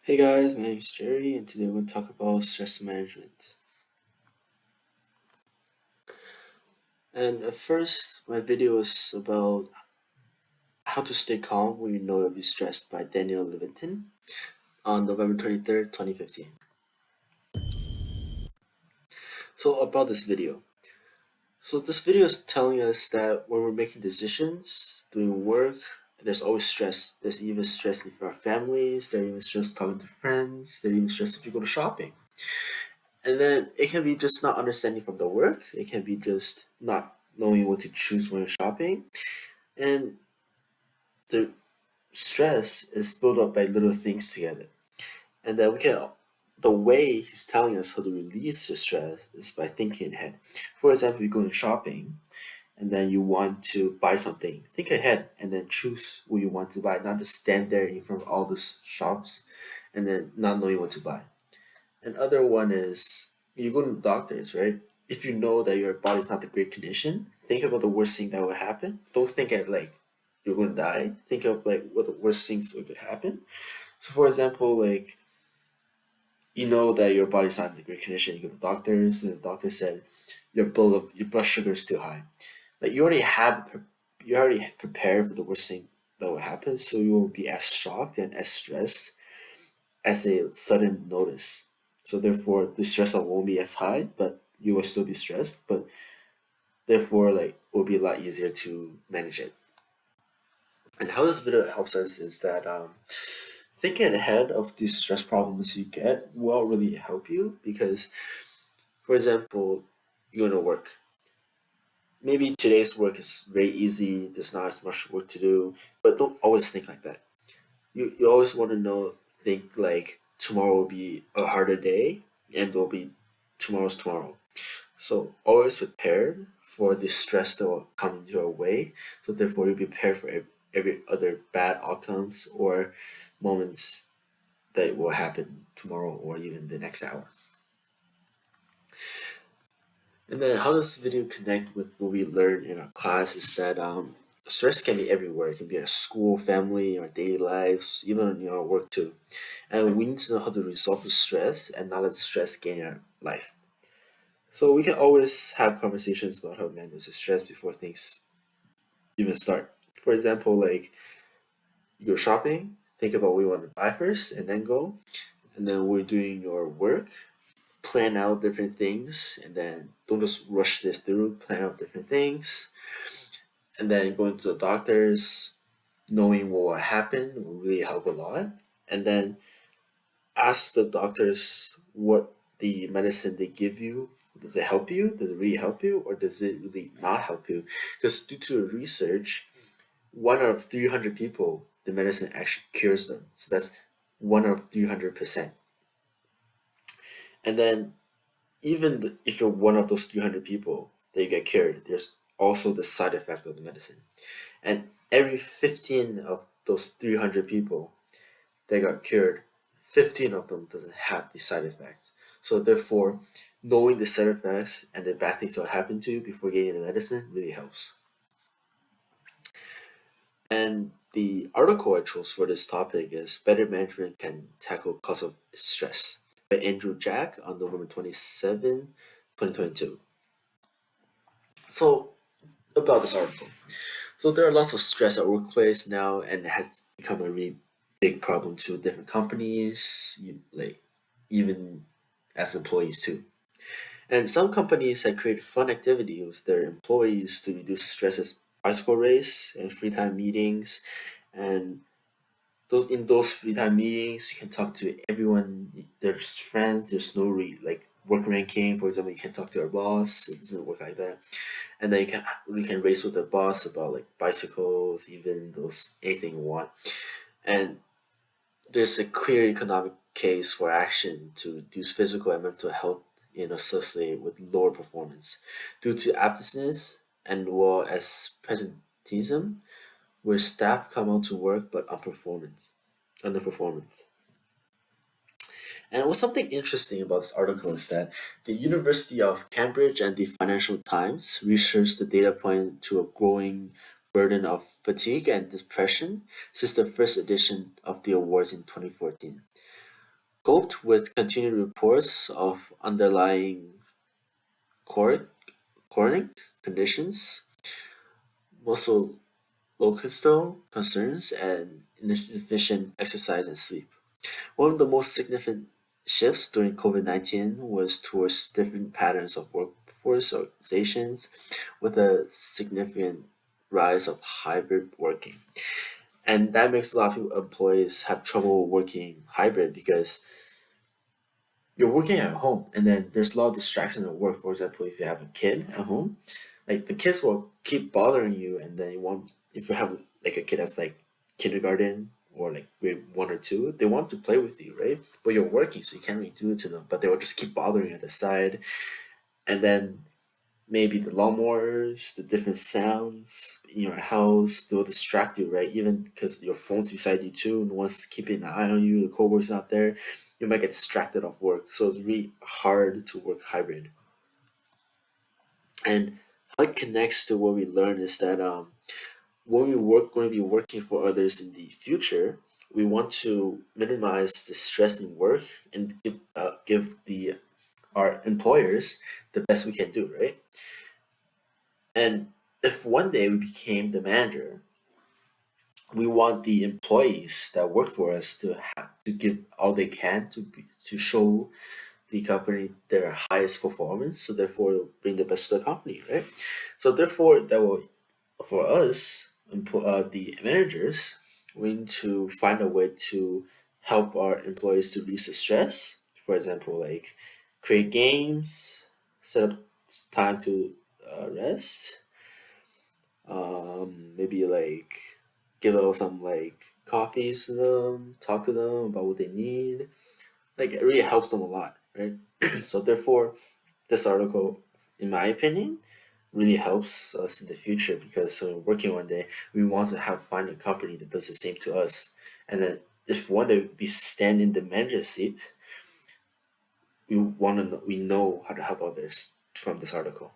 Hey guys, my name is Jerry, and today we're going to talk about stress management. And at first, my video is about how to stay calm when you know you'll be stressed by Daniel Levitin on November 23rd, 2015. So, about this video. So, this video is telling us that when we're making decisions, doing work, there's always stress. There's even stress with our families, there's even stress talking to friends, there's even stress if you go to shopping. And then it can be just not understanding from the work. It can be just not knowing what to choose when you're shopping. And the stress is built up by little things together. And then the way he's telling us how to release the stress is by thinking ahead. For example, you're going shopping and then you want to buy something. Think ahead and then choose what you want to buy, not just stand there in front of all those shops and then not knowing what to buy. Another one is you go to the doctors, right? If you know that your body's not in great condition, think about the worst thing that would happen. Don't think at like you're gonna die. Think of like what the worst things that could happen. So for example, like you know that your body's not in great condition, you go to doctors, and the doctor said your blood sugar is too high. Like you already prepared for the worst thing that will happen, so you won't be as shocked and as stressed as a sudden notice. So therefore, the stress level won't be as high, but you will still be stressed. But therefore, like it will be a lot easier to manage it. And how this video helps us is that thinking ahead of these stress problems you get will really help you because, for example, you're gonna work. Maybe today's work is very easy. There's not as much work to do, but don't always think like that. You always want to know think like tomorrow will be a harder day and will be tomorrow's tomorrow. So always prepared for the stress that will come your way. So therefore you be prepared for every other bad outcomes or moments that will happen tomorrow or even the next hour. And then how does video connect with what we learn in our class is that stress can be everywhere. It can be at school, family, our daily lives, even in our work too. And we need to know how to resolve the stress and not let stress gain our life. So we can always have conversations about how to manage the stress before things even start. For example, like you go shopping, think about what you want to buy first, and then go. And then we're doing your work, plan out different things, and then don't just rush this through. Plan out different things, and then going to the doctors, knowing what will happen will really help a lot. And then ask the doctors what the medicine they give you does it help you? Does it really help you, or does it really not help you? Because due to research, 1 out of 300 people, the medicine actually cures them. So that's 1 out of 300%. And then if you're one of those 300 people that you get cured, there's also the side effect of the medicine. And every 15 of those 300 people that got cured, 15 of them doesn't have the side effects. So therefore, knowing the side effects and the bad things that will happen to you before getting the medicine really helps. And the article I chose for this topic is Better Management Can Tackle Cause of Stress by Andrew Jack on November 27, 2022. So, about this article. So, there are lots of stress at workplace now, and it has become a really big problem to different companies, like even as employees too. And some companies have created fun activities with their employees to reduce stress as bicycle race and free time meetings and those free time meetings, you can talk to everyone. There's friends. There's no like work ranking. For example, you can talk to your boss. It doesn't work like that. And then you can race with the boss about like bicycles, even those anything you want. And there's a clear economic case for action to reduce physical and mental health in associated with lower performance due to abstinence and well as presenteeism where staff come out to work but underperformance. And what's something interesting about this article is that the University of Cambridge and the Financial Times researched the data point to a growing burden of fatigue and depression since the first edition of the awards in 2014. coped with continued reports of underlying cor- chronic conditions, muscle locusto concerns, and insufficient exercise and sleep. One of the most significant shifts during COVID-19 was towards different patterns of workforce organizations with a significant rise of hybrid working. And that makes a lot of employees have trouble working hybrid because you're working at home and then there's a lot of distraction at work. For example, if you have a kid at home, like the kids will keep bothering you, and then you want, if you have like a kid that's like kindergarten or like grade 1 or 2, they want to play with you, right? But you're working, so you can't really do it to them, but they will just keep bothering you at the side. And then maybe the lawnmowers, the different sounds in your house, they'll distract you, right? Even because your phone's beside you too, and one's keeping an eye on you, the coworker's not there, you might get distracted off work. So it's really hard to work hybrid. And how it connects to what we learned is that when we work, going to be working for others in the future, we want to minimize the stress in work and give the our employers the best we can do, right? And if one day we became the manager, we want the employees that work for us to have to give all they can to show the company their highest performance. So therefore, it'll bring the best to the company, right? So therefore, that will for us, the managers, we need to find a way to help our employees to release the stress. For example, like create games, set up time to rest, maybe like give out some like coffees to them, talk to them about what they need. Like it really helps them a lot, right? So therefore, this article, in my opinion, really helps us in the future because when we're working one day, we want to have find a company that does the same to us. And then if one day we stand in the manager's seat, we know how to help others from this article.